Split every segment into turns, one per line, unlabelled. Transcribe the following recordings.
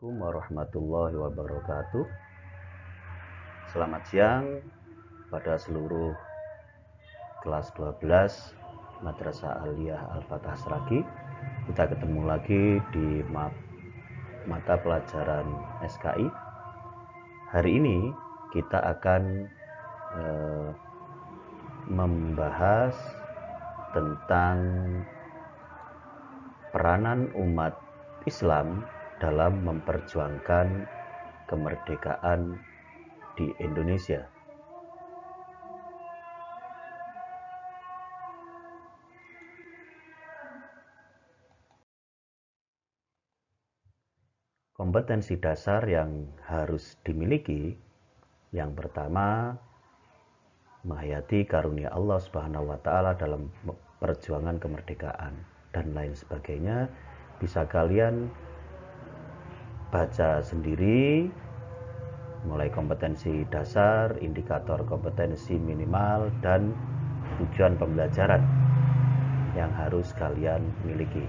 Assalamualaikum warahmatullahi wabarakatuh. Selamat siang pada seluruh kelas 12 Madrasah Aliyah Al-Fatah Sragi. Kita ketemu lagi di mata pelajaran SKI. Hari ini kita akan membahas tentang peranan umat Islam dalam memperjuangkan kemerdekaan di Indonesia. Kompetensi dasar yang harus dimiliki, yang pertama, menghayati karunia Allah Subhanahu wa Ta'ala dalam perjuangan kemerdekaan dan lain sebagainya. Bisa kalian baca sendiri, mulai kompetensi dasar, indikator kompetensi minimal, dan tujuan pembelajaran yang harus kalian miliki.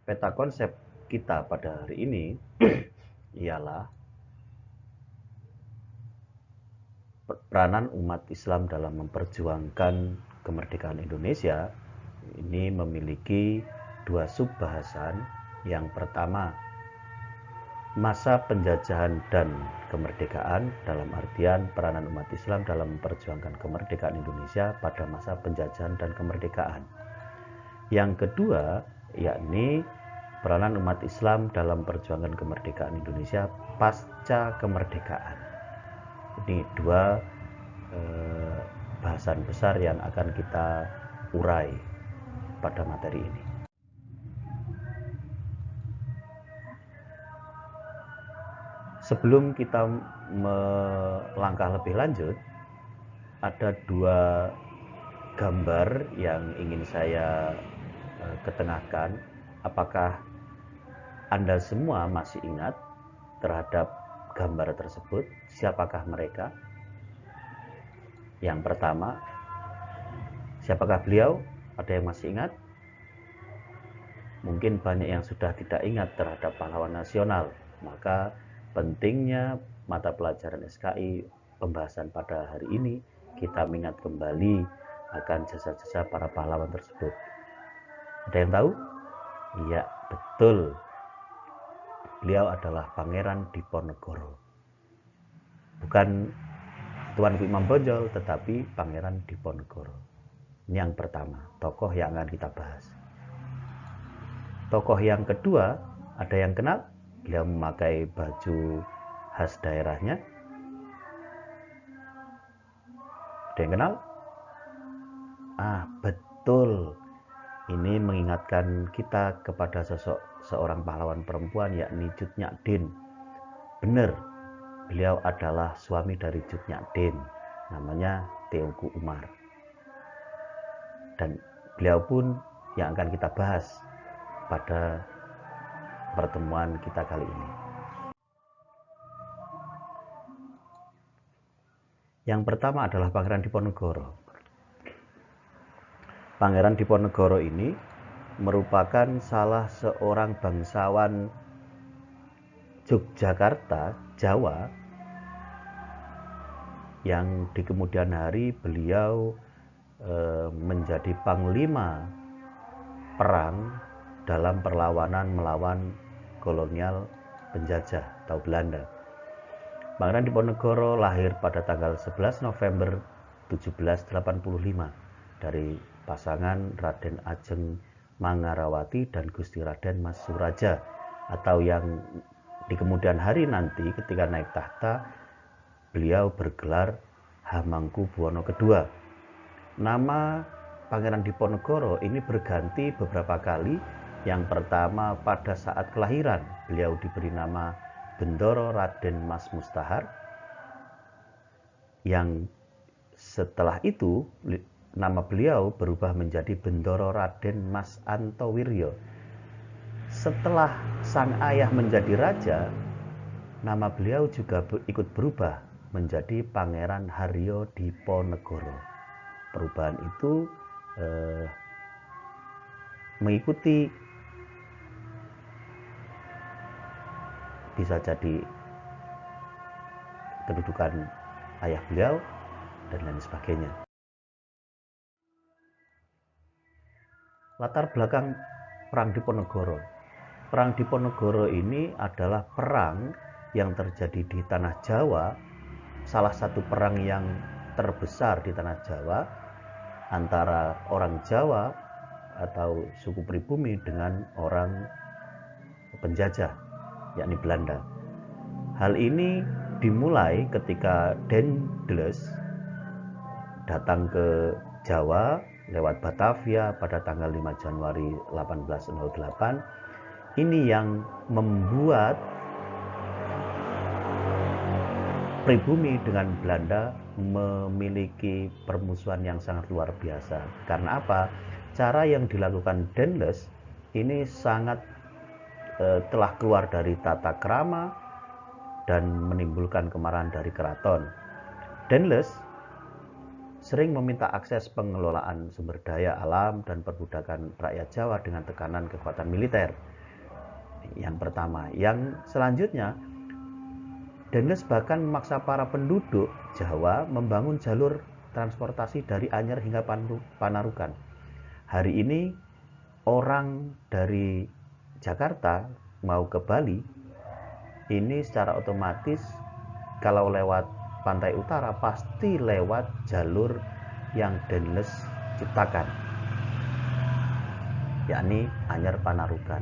Peta konsep kita pada hari ini ialah peranan umat Islam dalam memperjuangkan kemerdekaan Indonesia. Ini memiliki dua subbahasan. Yang pertama, masa penjajahan dan kemerdekaan, dalam artian peranan umat Islam dalam memperjuangkan kemerdekaan Indonesia pada masa penjajahan dan kemerdekaan. Yang kedua, yakni peranan umat Islam dalam perjuangan kemerdekaan Indonesia pasca kemerdekaan. Ini dua bahasan besar yang akan kita urai pada materi ini. Sebelum kita melangkah lebih lanjut, ada dua gambar yang ingin saya ketengahkan. Apakah Anda semua masih ingat terhadap gambar tersebut? Siapakah mereka? Yang pertama, siapakah beliau? Ada yang masih ingat? Mungkin banyak yang sudah tidak ingat terhadap pahlawan nasional. Maka pentingnya mata pelajaran SKI pembahasan pada hari ini, kita mengingat kembali akan jasa-jasa para pahlawan tersebut. Ada yang tahu? Iya, betul. Beliau adalah Pangeran Diponegoro. Bukan Tuanku Imam Bonjol, tetapi Pangeran Diponegoro. Ini yang pertama, tokoh yang akan kita bahas. Tokoh yang kedua, ada yang kenal? Beliau memakai baju khas daerahnya. Ada yang kenal? Betul. Ini mengingatkan kita kepada sosok seorang pahlawan perempuan, yakni Cut Nyak Dien. Benar, beliau adalah suami dari Cut Nyak Dien, namanya Teuku Umar. Dan beliau pun yang akan kita bahas pada pertemuan kita kali ini. Yang pertama adalah Pangeran Diponegoro. Pangeran Diponegoro ini merupakan salah seorang bangsawan Yogyakarta, Jawa, yang di kemudian hari beliau menjadi panglima perang dalam perlawanan melawan kolonial penjajah atau Belanda. Pangeran Diponegoro lahir pada tanggal 11 November 1785 dari pasangan Raden Ajeng Mangarawati dan Gusti Raden Mas Suraja, atau yang di kemudian hari nanti ketika naik tahta beliau bergelar Hamengkubuwono II. Nama Pangeran Diponegoro ini berganti beberapa kali. Yang pertama, pada saat kelahiran beliau diberi nama Bendoro Raden Mas Mustahar. Yang setelah itu nama beliau berubah menjadi Bendoro Raden Mas Antowiryo. Setelah sang ayah menjadi raja, nama beliau juga ikut berubah menjadi Pangeran Haryo Diponegoro. Perubahan itu mengikuti bisa jadi kedudukan ayah beliau dan lain sebagainya. Latar belakang Perang Diponegoro. Perang Diponegoro ini adalah perang yang terjadi di tanah Jawa, salah satu perang yang terbesar di tanah Jawa antara orang Jawa atau suku pribumi dengan orang penjajah, yakni Belanda. Hal ini dimulai ketika Daendels datang ke Jawa lewat Batavia pada tanggal 5 Januari 1808. Ini yang membuat pribumi dengan Belanda memiliki permusuhan yang sangat luar biasa. Karena apa? Cara yang dilakukan Daendels ini sangat telah keluar dari tata krama dan menimbulkan kemarahan dari keraton. Daendels sering meminta akses pengelolaan sumber daya alam dan perbudakan rakyat Jawa dengan tekanan kekuatan militer. Yang pertama. Yang selanjutnya, Daendels bahkan memaksa para penduduk Jawa membangun jalur transportasi dari Anyer hingga Panarukan. Hari ini orang dari Jakarta mau ke Bali, ini secara otomatis kalau lewat pantai utara pasti lewat jalur yang Daendels ciptakan, yakni Anyer Panarukan.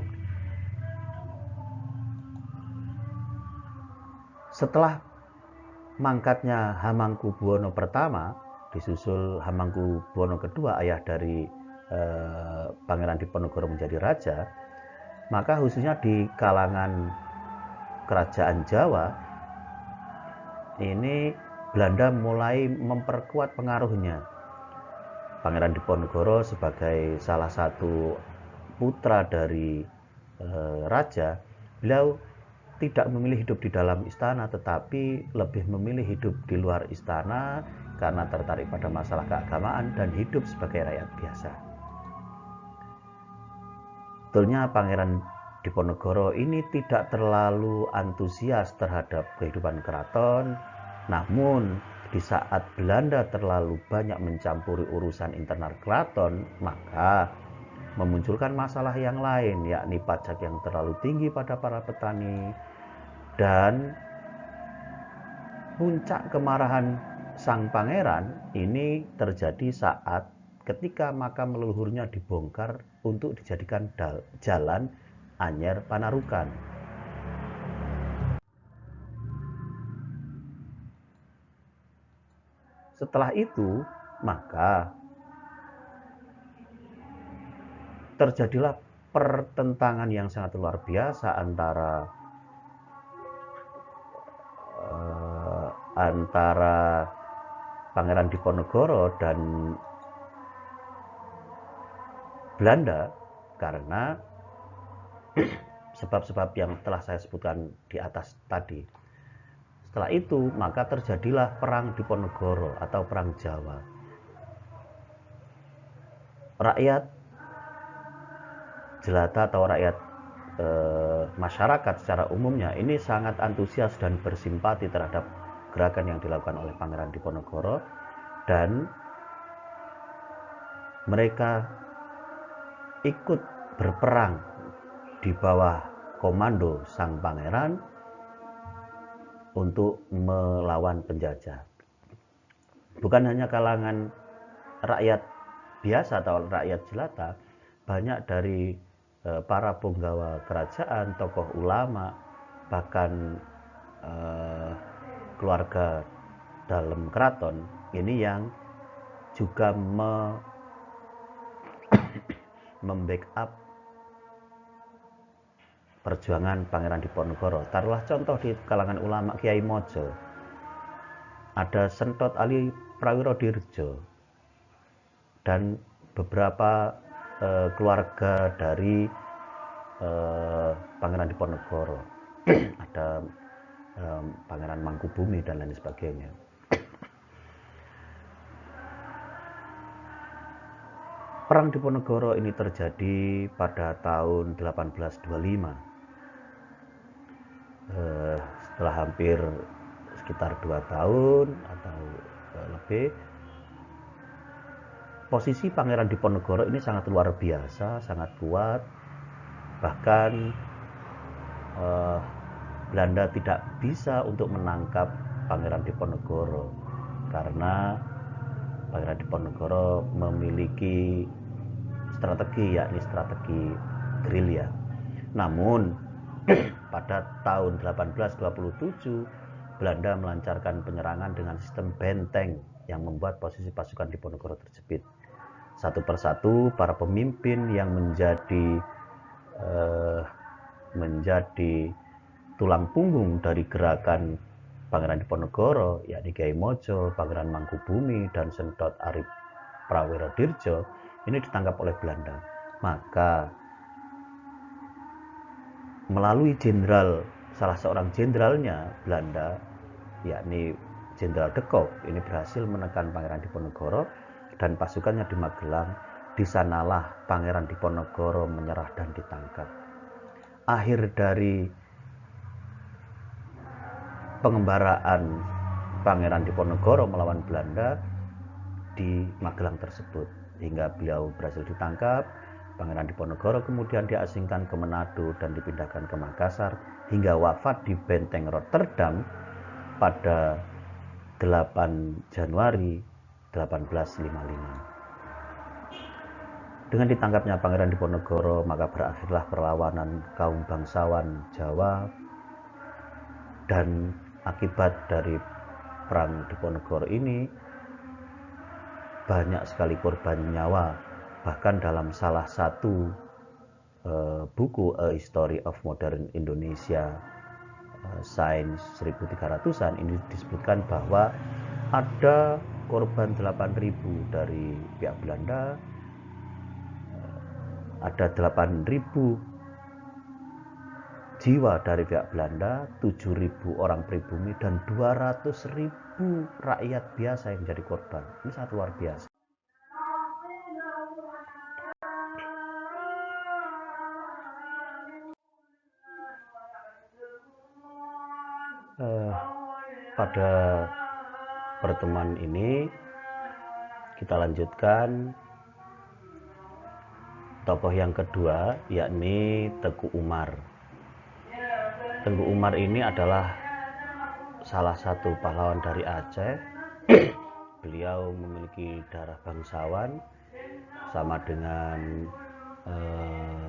Setelah mangkatnya Hamengkubuwono pertama, disusul Hamengkubuwono kedua, ayah dari Pangeran Diponegoro menjadi raja, maka khususnya di kalangan kerajaan Jawa ini Belanda mulai memperkuat pengaruhnya. Pangeran Diponegoro sebagai salah satu putra dari raja, beliau tidak memilih hidup di dalam istana, tetapi lebih memilih hidup di luar istana karena tertarik pada masalah keagamaan dan hidup sebagai rakyat biasa. Betulnya Pangeran Diponegoro ini tidak terlalu antusias terhadap kehidupan keraton, namun di saat Belanda terlalu banyak mencampuri urusan internal keraton, maka memunculkan masalah yang lain, yakni pajak yang terlalu tinggi pada para petani, dan puncak kemarahan sang pangeran ini terjadi saat ketika makam leluhurnya dibongkar untuk dijadikan jalan Anyer Panarukan. Setelah itu, maka terjadilah pertentangan yang sangat luar biasa antara Pangeran Diponegoro dan Belanda karena sebab-sebab yang telah saya sebutkan di atas tadi. Setelah itu, maka terjadilah Perang Diponegoro atau Perang Jawa. Rakyat jelata atau rakyat masyarakat secara umumnya ini sangat antusias dan bersimpati terhadap gerakan yang dilakukan oleh Pangeran Diponegoro, dan mereka ikut berperang di bawah komando sang pangeran untuk melawan penjajah. Bukan hanya kalangan rakyat biasa atau rakyat jelata, banyak dari para punggawa kerajaan, tokoh ulama, bahkan keluarga dalam keraton ini yang juga membackup perjuangan Pangeran Diponegoro. Taruhlah contoh di kalangan ulama Kiai Mojo, ada Sentot Ali Prawirodirjo dan beberapa keluarga dari Pangeran Diponegoro. Ada Pangeran Mangkubumi dan lain sebagainya. Perang Diponegoro ini terjadi pada tahun 1825. Setelah hampir sekitar 2 tahun atau lebih, posisi Pangeran Diponegoro ini sangat luar biasa, sangat kuat. Bahkan Belanda tidak bisa untuk menangkap Pangeran Diponegoro karena Pangeran Diponegoro memiliki strategi, yakni strategi gerilya. Namun pada tahun 1827 Belanda melancarkan penyerangan dengan sistem benteng yang membuat posisi pasukan Diponegoro terjepit. Satu persatu para pemimpin yang menjadi tulang punggung dari gerakan Pangeran Diponegoro, yakni Kyai Mojo, Pangeran Mangkubumi, dan Sendot Arif Prawirodirjo, ini ditangkap oleh Belanda. Maka melalui salah seorang jenderalnya Belanda, yakni Jenderal de Kock, ini berhasil menekan Pangeran Diponegoro dan pasukannya di Magelang. Di sanalah Pangeran Diponegoro menyerah dan ditangkap. Akhir dari pengembaraan Pangeran Diponegoro melawan Belanda di Magelang tersebut, hingga beliau berhasil ditangkap. Pangeran Diponegoro kemudian diasingkan ke Manado dan dipindahkan ke Makassar hingga wafat di Benteng Rotterdam pada 8 Januari 1855. Dengan ditangkapnya Pangeran Diponegoro, maka berakhirlah perlawanan kaum bangsawan Jawa, dan akibat dari perang Diponegoro ini banyak sekali korban nyawa. Bahkan dalam salah satu buku A History of Modern Indonesia Sains 1300-an ini disebutkan bahwa ada korban 8.000 dari pihak Belanda, ada 8.000 jiwa dari pihak Belanda, 7.000 orang pribumi, dan 200.000 rakyat biasa yang menjadi korban. Ini sangat luar biasa. Pada pertemuan ini kita lanjutkan tokoh yang kedua, yakni Teguh Umar. Teguh Umar ini adalah salah satu pahlawan dari Aceh. Beliau memiliki darah bangsawan sama dengan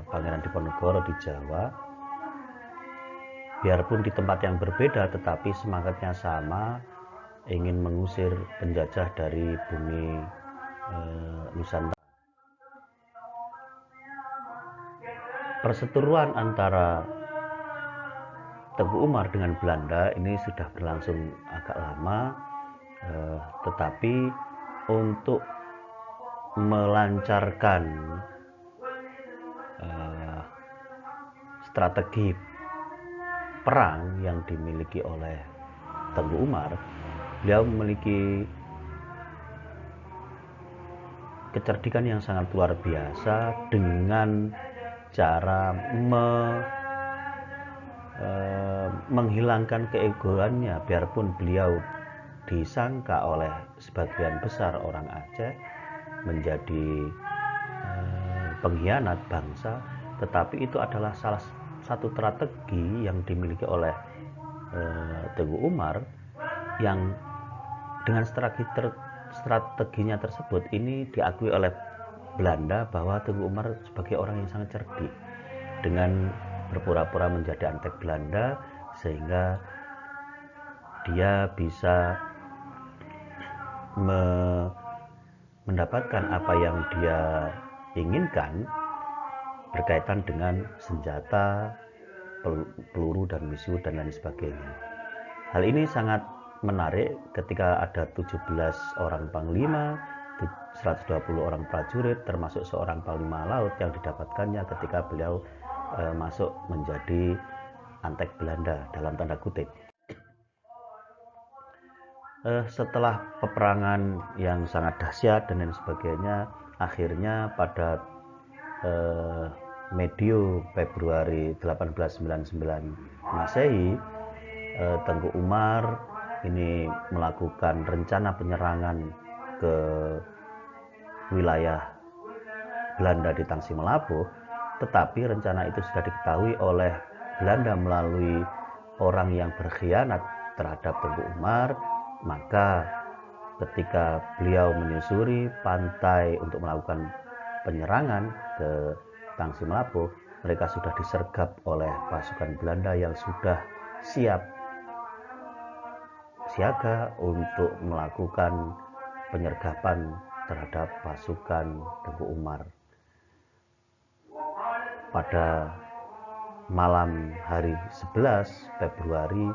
Pangeran Diponegoro di Jawa. Biarpun di tempat yang berbeda, tetapi semangatnya sama, ingin mengusir penjajah dari bumi Nusantara. Perseteruan antara Teguh Umar dengan Belanda ini sudah berlangsung agak lama, tetapi untuk melancarkan strategi perang yang dimiliki oleh Teguh Umar, beliau memiliki kecerdikan yang sangat luar biasa dengan cara menghilangkan keegoannya. Biarpun beliau disangka oleh sebagian besar orang Aceh menjadi pengkhianat bangsa, tetapi itu adalah salah satu strategi yang dimiliki oleh Teguh Umar, yang dengan strateginya tersebut ini diakui oleh Belanda bahwa Teguh Umar sebagai orang yang sangat cerdik. Dengan berpura-pura menjadi antek Belanda sehingga dia bisa mendapatkan apa yang dia inginkan berkaitan dengan senjata, peluru dan misiu dan lain sebagainya. Hal ini sangat menarik ketika ada 17 orang panglima, 120 orang prajurit, termasuk seorang panglima laut yang didapatkannya ketika beliau masuk menjadi antek Belanda dalam tanda kutip. Setelah peperangan yang sangat dahsyat dan lain sebagainya, akhirnya pada medio Februari 1899 Masehi, Tengku Umar ini melakukan rencana penyerangan ke wilayah Belanda di Tangsi Melabuh, tetapi rencana itu sudah diketahui oleh Belanda melalui orang yang berkhianat terhadap Tengku Umar. Maka ketika beliau menyusuri pantai untuk melakukan penyerangan ke Tangsi Melabuh, mereka sudah disergap oleh pasukan Belanda yang sudah siap siaga untuk melakukan penyergapan terhadap pasukan Tengku Umar. Pada malam hari 11 Februari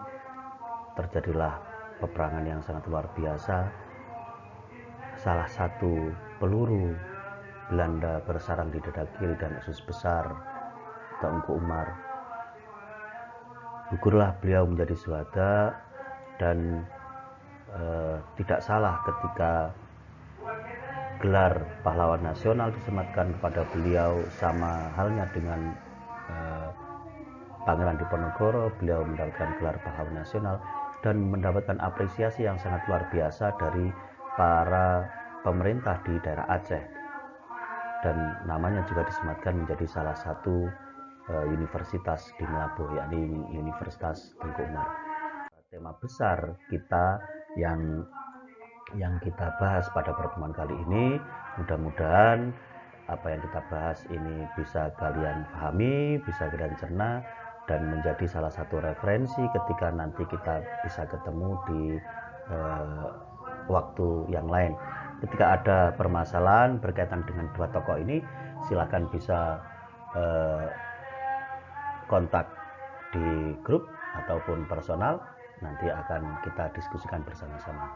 terjadilah peperangan yang sangat luar biasa. Salah satu peluru Belanda bersarang di dada kiri dan usus besar Tengku Umar. Gugurlah beliau menjadi syuhada, dan tidak salah ketika gelar pahlawan nasional disematkan kepada beliau, sama halnya dengan Pangeran Diponegoro. Beliau mendapatkan gelar pahlawan nasional dan mendapatkan apresiasi yang sangat luar biasa dari para pemerintah di daerah Aceh, dan namanya juga disematkan menjadi salah satu universitas di Melabuh, yakni Universitas Tengku Umar. Tema besar kita yang kita bahas pada pertemuan kali ini, mudah-mudahan apa yang kita bahas ini bisa kalian pahami, bisa kalian cerna, dan menjadi salah satu referensi ketika nanti kita bisa ketemu di waktu yang lain. Ketika ada permasalahan berkaitan dengan dua tokoh ini, silakan bisa kontak di grup ataupun personal, nanti akan kita diskusikan bersama-sama.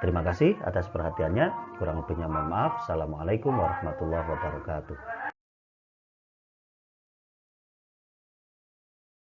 Terima kasih atas perhatiannya, kurang lebihnya mohon maaf. Assalamualaikum warahmatullahi wabarakatuh.